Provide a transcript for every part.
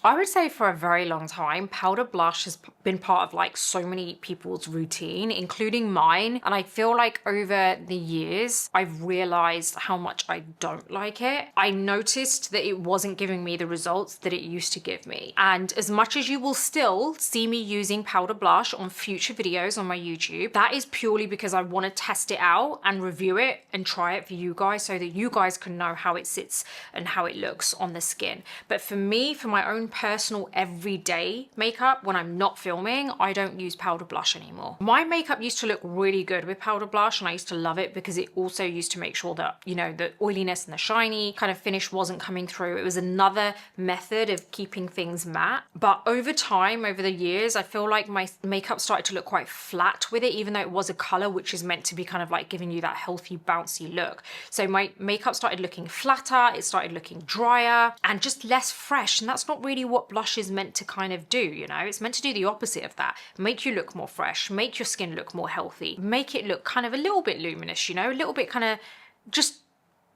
I would say for a very long time, powder blush has been part of like so many people's routine, including mine. And I feel like over the years, I've realized how much I don't like it. I noticed that it wasn't giving me the results that it used to give me. And as much as you will still see me using powder blush on future videos on my YouTube, that is purely because I want to test it out and review it and try it for you guys so that you guys can know how it sits and how it looks on the skin. But for me, for my own personal everyday makeup, when I'm not filming, I don't use powder blush anymore. My makeup used to look really good with powder blush and I used to love it because it also used to make sure that, you know, the oiliness and the shiny kind of finish wasn't coming through. It was another method of keeping things matte. But over time, over the years, I feel like my makeup started to look quite flat with it, even though it was a color which is meant to be kind of like giving you that healthy, bouncy look. So my makeup started looking flatter, it started looking drier and just less fresh. And that's not really what blush is meant to kind of do, you know? It's meant to do the opposite of that. Make you look more fresh, make your skin look more healthy, make it look kind of a little bit luminous, you know, a little bit kind of just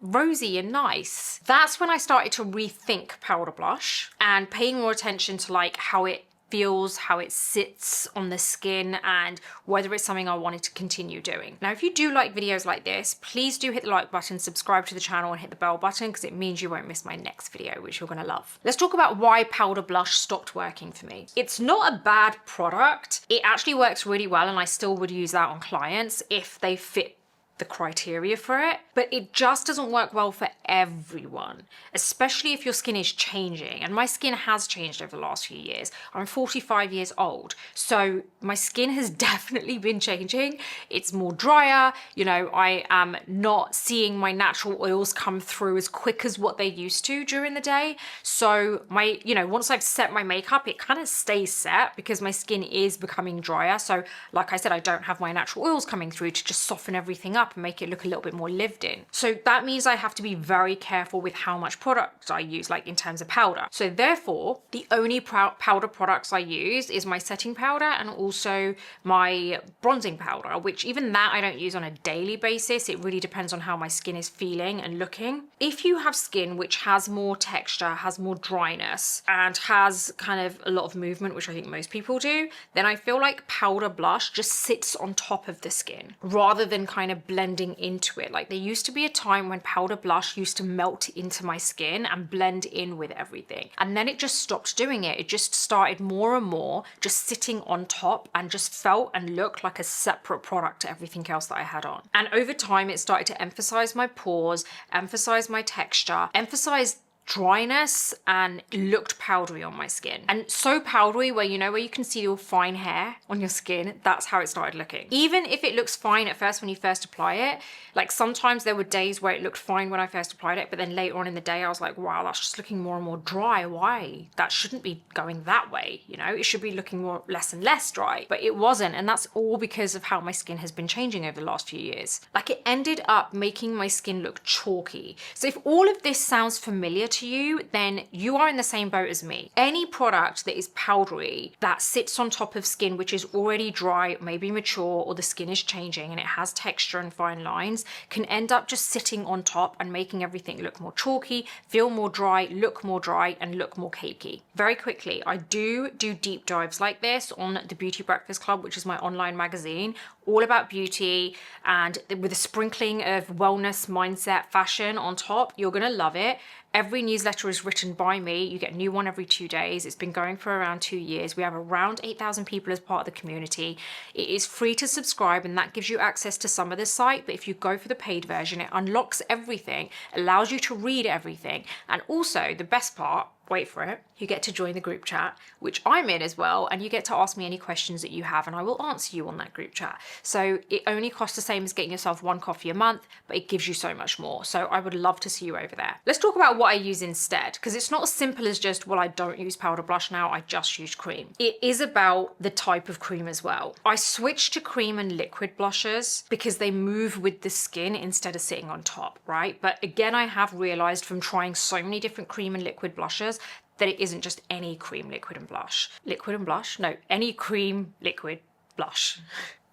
rosy and nice. That's when I started to rethink powder blush and paying more attention to like how it feels, how it sits on the skin, and whether it's something I wanted to continue doing. Now, if you do like videos like this, please do hit the like button, subscribe to the channel and hit the bell button because it means you won't miss my next video, which you're gonna love. Let's talk about why powder blush stopped working for me. It's not a bad product. It actually works really well and I still would use that on clients if they fit the criteria for it, but it just doesn't work well for everyone, especially if your skin is changing. And my skin has changed over the last few years. I'm 45 years old, so my skin has definitely been changing. It's more drier, you know, I am not seeing my natural oils come through as quick as what they used to during the day. So my, you know, once I've set my makeup, it kind of stays set because my skin is becoming drier. So like I said, I don't have my natural oils coming through to just soften everything up and make it look a little bit more lived in. So that means I have to be very careful with how much product I use, like in terms of powder. So therefore, the only powder products I use is my setting powder and also my bronzing powder, which even that I don't use on a daily basis. It really depends on how my skin is feeling and looking. If you have skin which has more texture, has more dryness, and has kind of a lot of movement, which I think most people do, then I feel like powder blush just sits on top of the skin rather than kind of blending into it. Like there used to be a time when powder blush used to melt into my skin and blend in with everything. And then it just stopped doing it. It just started more and more just sitting on top and just felt and looked like a separate product to everything else that I had on. And over time, it started to emphasize my pores, emphasize my texture, emphasize dryness, and looked powdery on my skin. And so powdery where, you know, where you can see your fine hair on your skin, that's how it started looking. Even if it looks fine at first when you first apply it, like sometimes there were days where it looked fine when I first applied it, but then later on in the day I was like, wow, that's just looking more and more dry. Why? That shouldn't be going that way, you know? It should be looking more less and less dry, but it wasn't. And that's all because of how my skin has been changing over the last few years. Like it ended up making my skin look chalky. So if all of this sounds familiar to you, then you are in the same boat as me. Any product that is powdery, that sits on top of skin which is already dry, maybe mature, or the skin is changing and it has texture and fine lines, can end up just sitting on top and making everything look more chalky, feel more dry, look more dry, and look more cakey. Very quickly, I do deep dives like this on the Beauty Breakfast Club, which is my online magazine, all about beauty and with a sprinkling of wellness, mindset, fashion on top. You're gonna love it. Every newsletter is written by me. You get a new one every 2 days. It's been going for around 2 years. We have around 8,000 people as part of the community. It is free to subscribe and that gives you access to some of the site. But if you go for the paid version, it unlocks everything, allows you to read everything. And also the best part, wait for it, you get to join the group chat, which I'm in as well, and you get to ask me any questions that you have and I will answer you on that group chat. So it only costs the same as getting yourself one coffee a month, but it gives you so much more. So I would love to see you over there. Let's talk about what I use instead, because it's not as simple as just, well, I don't use powder blush now, I just use cream. It is about the type of cream as well. I switched to cream and liquid blushes because they move with the skin instead of sitting on top, right? But again, I have realized from trying so many different cream and liquid blushes that it isn't just any cream, liquid and blush. Liquid and blush? No, any cream, liquid, blush.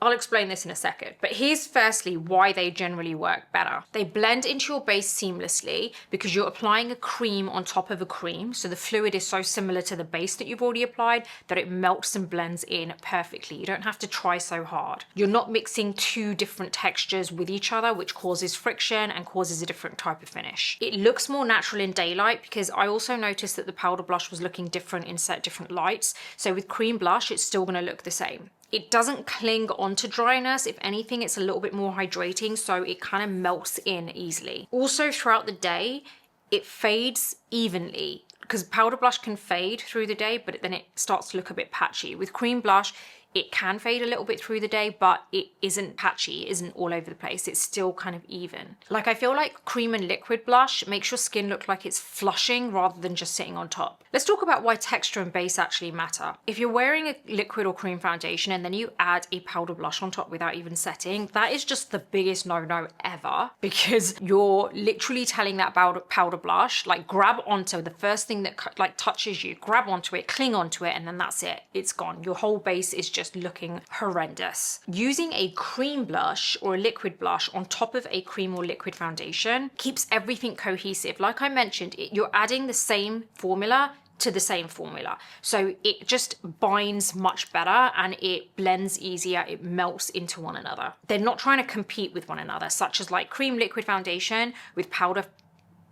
I'll explain this in a second, but here's firstly why they generally work better. They blend into your base seamlessly because you're applying a cream on top of a cream, so the fluid is so similar to the base that you've already applied that it melts and blends in perfectly. You don't have to try so hard. You're not mixing two different textures with each other, which causes friction and causes a different type of finish. It looks more natural in daylight because I also noticed that the powder blush was looking different in set different lights. So with cream blush, it's still going to look the same. It doesn't cling onto dryness. If anything, it's a little bit more hydrating, so it kind of melts in easily. Also, throughout the day, it fades evenly because powder blush can fade through the day, but then it starts to look a bit patchy. With cream blush, it can fade a little bit through the day, but it isn't patchy, it isn't all over the place. It's still kind of even. Like, I feel like cream and liquid blush makes your skin look like it's flushing rather than just sitting on top. Let's talk about why texture and base actually matter. If you're wearing a liquid or cream foundation and then you add a powder blush on top without even setting, that is just the biggest no-no ever, because you're literally telling that powder blush, like, grab onto the first thing that like touches you, grab onto it, cling onto it, and then that's it. It's gone. Your whole base is just looking horrendous. Using a cream blush or a liquid blush on top of a cream or liquid foundation keeps everything cohesive. Like I mentioned, you're adding the same formula to the same formula. So it just binds much better and it blends easier, it melts into one another. They're not trying to compete with one another, such as like cream liquid foundation with powder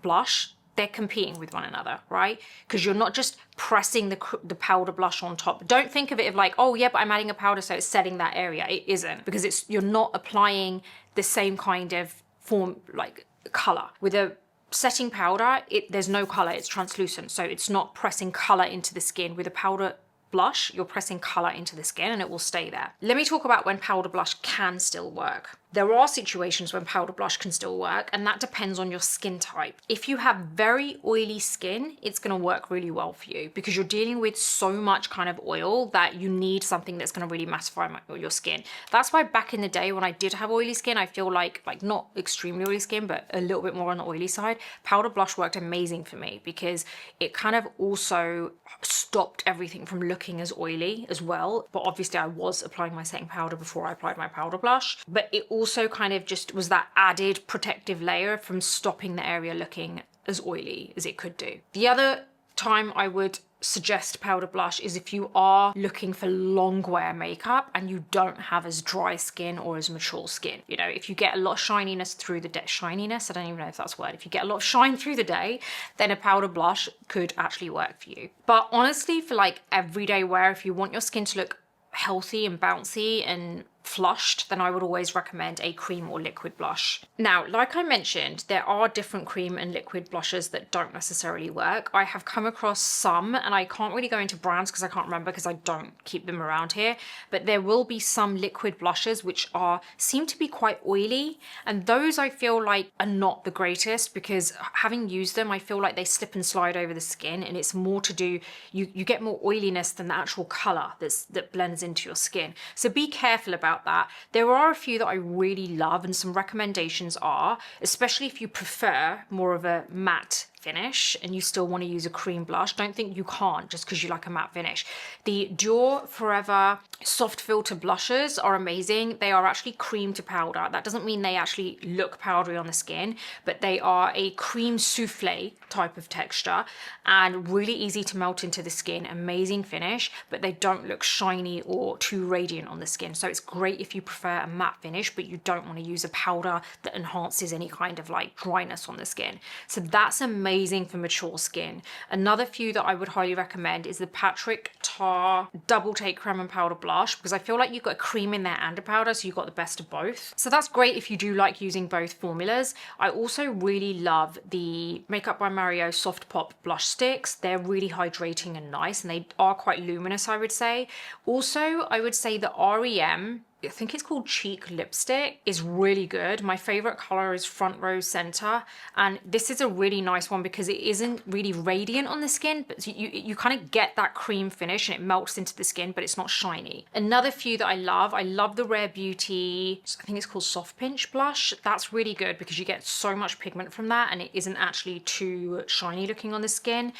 blush. They're competing with one another, right? Because you're not just pressing the powder blush on top. Don't think of it of like, oh yeah, but I'm adding a powder so it's setting that area. It isn't, because you're not applying the same kind of form, like color. With a setting powder, there's no color, it's translucent, so it's not pressing color into the skin. With a powder blush, you're pressing color into the skin and it will stay there. Let me talk about when powder blush can still work. There are situations when powder blush can still work, and that depends on your skin type. If you have very oily skin, it's going to work really well for you because you're dealing with so much kind of oil that you need something that's going to really mattify your skin. That's why back in the day when I did have oily skin, I feel like not extremely oily skin, but a little bit more on the oily side, powder blush worked amazing for me because it kind of also stopped everything from looking as oily as well. But obviously I was applying my setting powder before I applied my powder blush, but it also kind of just was that added protective layer from stopping the area looking as oily as it could do. The other time I would suggest powder blush is if you are looking for long wear makeup and you don't have as dry skin or as mature skin. You know, if you get a lot of shininess through the day, shininess, I don't even know if that's a word. If you get a lot of shine through the day, then a powder blush could actually work for you. But honestly, for like everyday wear, if you want your skin to look healthy and bouncy and flushed, then I would always recommend a cream or liquid blush. Now, like I mentioned, there are different cream and liquid blushes that don't necessarily work. I have come across some, and I can't really go into brands because I can't remember because I don't keep them around here, but there will be some liquid blushes which seem to be quite oily, and those I feel like are not the greatest because having used them, I feel like they slip and slide over the skin, and it's more to do, you get more oiliness than the actual color that blends into your skin. So be careful about that. There are a few that I really love, and some recommendations are, especially if you prefer more of a matte finish and you still want to use a cream blush, don't think you can't just because you like a matte finish. The Dior Forever soft filter blushes are amazing. They are actually cream to powder. That doesn't mean they actually look powdery on the skin, but they are a cream souffle type of texture and really easy to melt into the skin. Amazing finish, but they don't look shiny or too radiant on the skin. So it's great if you prefer a matte finish, but you don't want to use a powder that enhances any kind of like dryness on the skin. So that's amazing for mature skin. Another few that I would highly recommend is the Patrick Tar Double Take Creme and Powder Blush, because I feel like you've got a cream in there and a powder, so you've got the best of both. So that's great if you do like using both formulas. I also really love the Makeup by Mario Soft Pop Blush Sticks. They're really hydrating and nice, and they are quite luminous, I would say. Also, I would say the REM, I think it's called Cheek Lipstick, is really good. My favorite color is Front Row Center, and this is a really nice one because it isn't really radiant on the skin, but you kind of get that cream finish and it melts into the skin, but it's not shiny. Another few that I love the Rare Beauty, I think it's called Soft Pinch Blush. That's really good because you get so much pigment from that and it isn't actually too shiny looking on the skin.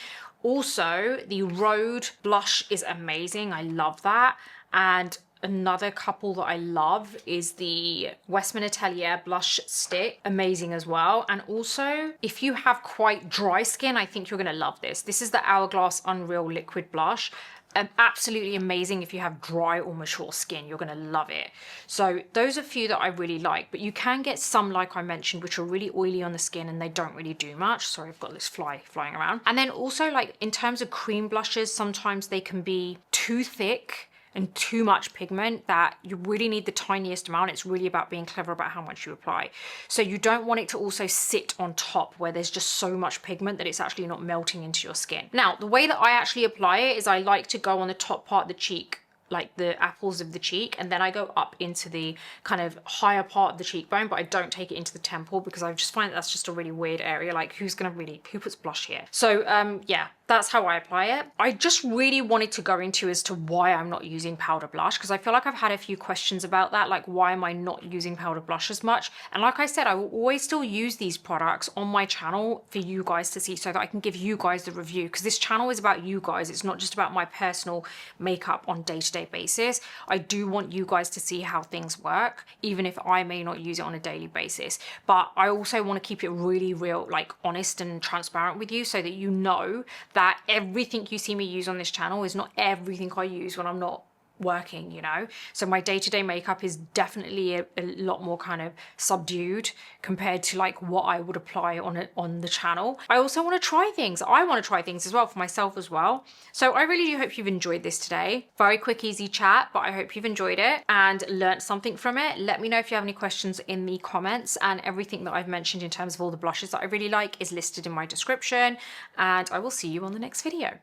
Also, the Rhode blush is amazing. I love that. And another couple that I love is the Westman Atelier blush stick. Amazing as well. And also, if you have quite dry skin, I think you're gonna love this. This is the Hourglass Unreal Liquid Blush. Absolutely amazing if you have dry or mature skin. You're gonna love it. So those are a few that I really like, but you can get some, like I mentioned, which are really oily on the skin and they don't really do much. Sorry, I've got this fly flying around. And then also, like, in terms of cream blushes, sometimes they can be too thick and too much pigment that you really need the tiniest amount. It's really about being clever about how much you apply. So you don't want it to also sit on top where there's just so much pigment that it's actually not melting into your skin. Now, the way that I actually apply it is I like to go on the top part of the cheek, like the apples of the cheek, and then I go up into the kind of higher part of the cheekbone, but I don't take it into the temple because I just find that's just a really weird area. Like, who puts blush here? So yeah, that's how I apply it. I just really wanted to go into as to why I'm not using powder blush, because I feel like I've had a few questions about that, like why am I not using powder blush as much? And like I said, I will always still use these products on my channel for you guys to see so that I can give you guys the review, because this channel is about you guys. It's not just about my personal makeup on day-to-day basis. I do want you guys to see how things work, even if I may not use it on a daily basis. But I also want to keep it really real, like honest and transparent with you so that you know that everything you see me use on this channel is not everything I use when I'm not working, you know? So my day-to-day makeup is definitely a lot more kind of subdued compared to like what I would apply on the channel. I also want to try things. I want to try things as well for myself as well. So I really do hope you've enjoyed this today. Very quick, easy chat, but I hope you've enjoyed it and learned something from it. Let me know if you have any questions in the comments, and everything that I've mentioned in terms of all the blushes that I really like is listed in my description, and I will see you on the next video.